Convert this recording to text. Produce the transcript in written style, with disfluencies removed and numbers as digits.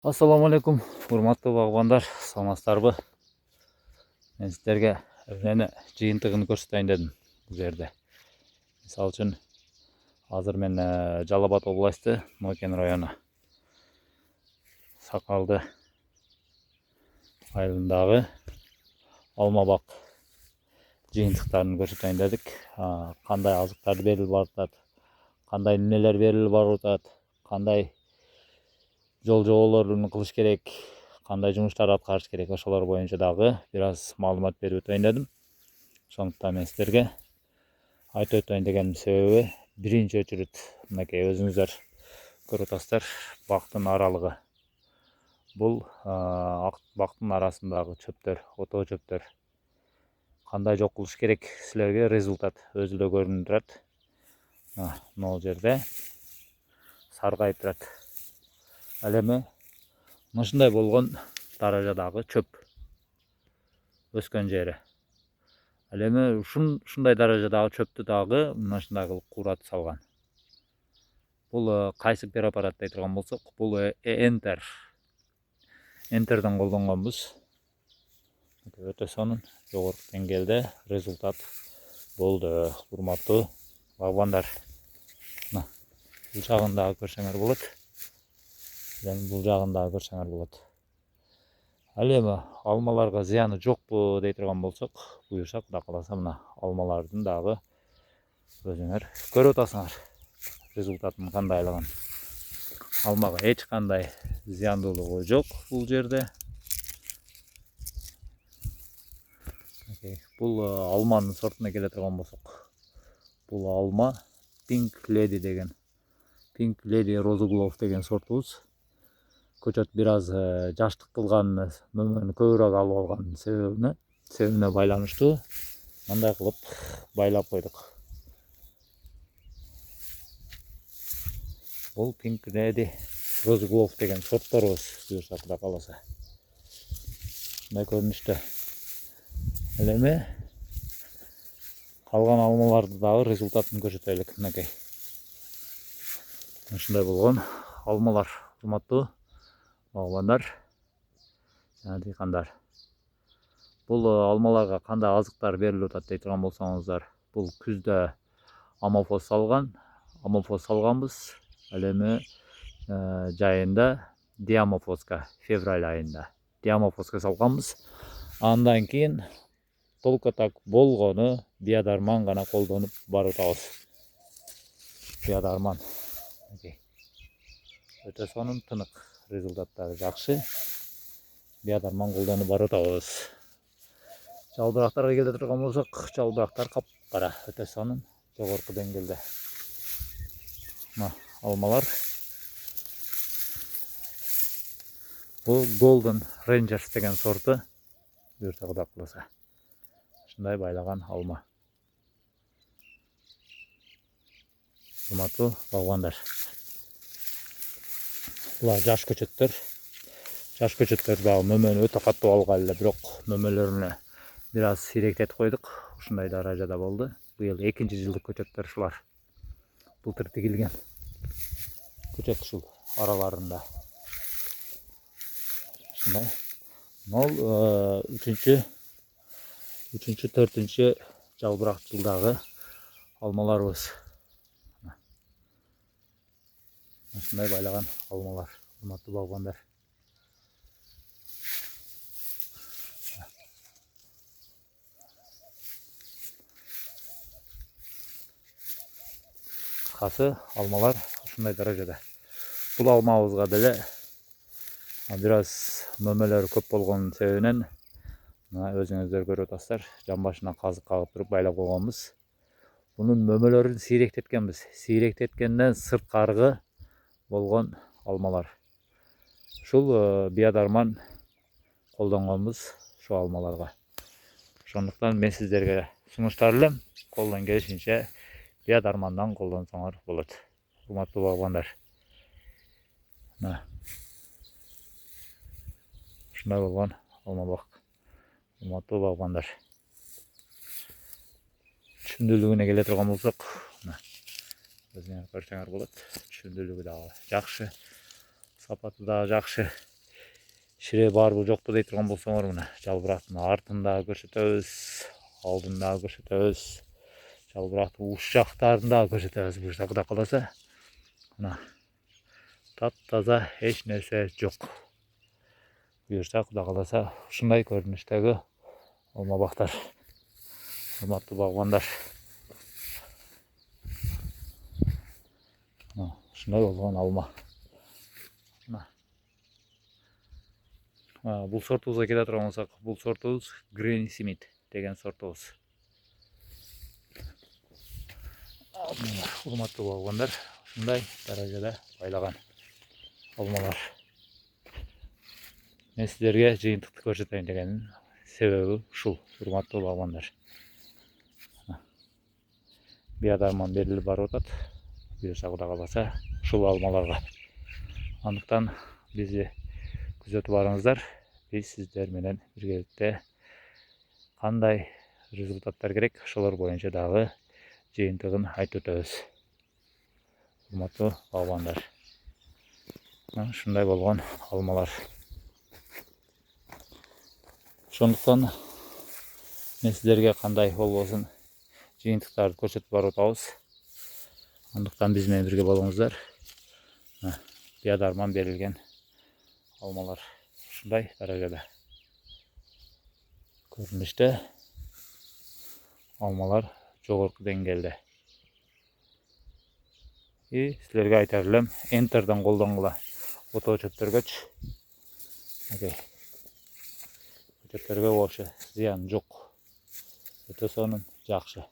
Ассаламу алейкум, урматтуу багбандар, саламатсыздарбы? Мен сиздерге эмнени жыйынтыгын көрсөтөйүн дедим бул жерде. Мисалы үчүн азыр мен Жалал Абад областы, Нокен району Сакалды айылындагы алма бак жыйынтыктарын көрсөтөйүн дедик. Кандай азыктар берилип атат, кандай эмнелер берилип атат, кандай жол жоболорун кылыш керек, кандай жумуштарды аткарыш керек, ошолор боюнча дагы бир аз маалымат берип өтөйүн дедим. Ошондуктан мен сиздерге айтып өтөйүн дегеним себеби, биринчи очередь мынакей өзүңүздөр көрүп атасыздар, бактын аралыгы. Бул бактын арасындагы чөптөр, ото чөптөр кандай жок кылыш керек, силерге результат өзү эле көрүнүп турат. Могул жерде саргайып турат. Ал эми мындай болгон даражадагы чөп өскөн жери. Ал эми ушундай даражадагы чөптү дагы мынашындай кылып кууратып салган. Бул кайсы препарат дей турган болсок, бул Энтер. Энтерден колдонгонбуз. Өтө сонун жогорку деңгээлде результат болду, урматтуу багбандар. Бул жагын дагы көрсөңөр болот. Бул жагын дагы көрсөңөр болот. Ал эми алмаларга зыяны жокпу дей турган болсок, буюрса Кудай кааласа мына алмалардын дагы өзүңөр көрүп атасыңар результатын кандайлыгын. Алмага эч кандай зыяндуулугу жок бул жерде. Бул алманын сортуна келе турган болсок, бул алма Pink Lady деген, Pink Lady Roseglove деген сортубуз. Көчөт бир аз жаштык кылган, мөмөнү көбүрөөк алып алган себебине байланыштуу мындай кылып байлап койдук. Бул Pink Lady Roseglove деген сортторубуз, буюрса Кудай кааласа. Мындай көрүнүштө. Ал эми калган алмаларды дагы результатын көрсөтөлүк. Мынакей. Ушундай болгон алмалар, урматтуу багбандар жана дыйкандар. Бул алмаларга кандай азыктар берилип атат дей турган болсоңуздар, бул күздө амофос салганбыз. Ал эми жайында диамофоска, февраль айында диамофоска салганбыз. Андан кийин только так болгону биодарман гана колдонуп барып атабыз. Биодарман. Өтө сонун, тынык, результаттары жакшы. Биодарман колдонуп барып атабыз. Жалбырактарга келе турган болсок, жалбырактар капкара, өтө сонун, жогорку деңгээлде. Мына алмалар. Бул Golden Rangers деген сорту, буюрса Кудай кааласа. Ушундай байлаган алма. Урматтуу багбандар. Булар жаш көчөттөр. Жаш көчөттөр дагы мөмөнү өтө катуу алган эле, бирок мөмөлөрүнө бир аз сейректетип койдук. Ушундай даражада болду. Быйыл 2-жылдык көчөттөр ушулар. Былтыр тигилген көчөт ушул араларында. Ушундай. Могул 3-4 жалбырак жылдагы алмаларыбыз. Ушундай байлаган алмалар, урматтуу багбандар. Кыскасы, алмалар ушундай даражада. Бул алмабызга деле бир аз мөмөлөрү көп болгон себебинен мына өзүңүздөр көрүп атасыздар, жан башына казык кагып туруп байлап койгонбуз. Бунун мөмөлөрүн сейректеткенбиз. Сейректеткенден сырткаркы болгон алмалар. Ушул биодарман колдонгонбуз ушул алмаларга. Ошондуктан мен сиздерге сунуштар элем, колдон келишинче биодармандан колдонсоңор болот. Урматтуу багбандар. Мына ушундай болгон алма бак. Урматтуу багбандар. Түшүмдүүлүгүнө келе турган болсок, өзүңөр көрсөңөр болот. Түшүмдүүлүгү дагы жакшы, сапаты дагы жакшы. Şire бар bu жокпу дей турган болсоңор мына жалбырактын артында көрсөтөбүз, алдында көрсөтөбүз. Жалбырактын уш жактарында көрсөтөбүз. Буюрса Кудай кааласа. Мына таптаза эч нерсе жок. Буюрса Кудай кааласа ушундай көрүнүштөгү алма бактар. Урматтуу багбандар. Ушундай болгон алма. Бул сортубузга келе турган болсок, бул сортубуз Granny Smith деген сортубуз. Урматтуу багбандар, ушундай даражада байлаган алмалар. Мен сиздерге жыйынтыкты көрсөтөйүн дегенин себеби ушул, урматтуу багбандар. Биадарман берилип барып атат. Буюрса Кудай кааласа ушул алмаларга. Андыктан бизди күзөтүп барыңыздар. Биз сиздер менен биргеликте кандай результаттар керек, ошолор боюнча дагы жыйынтыгын айтып өтөбүз. Урматтуу багбандар. Ушундай болгон алмалар. Ошондуктан мен сиздерге кандай болбосун жыйынтыктарды көрсөтүп барып атабыз. Андыктан биз менен бирге болуңуздар. Биадарман берилген алмалар ушундай даражада. Көрүнүштө алмалар жогорку деңгээлде. Силерге айтар элем, Enter'дан колдонгула. Фото чөптөргөчү. Чөптөргө вообще зыян жок. Өтө сонун жакшы.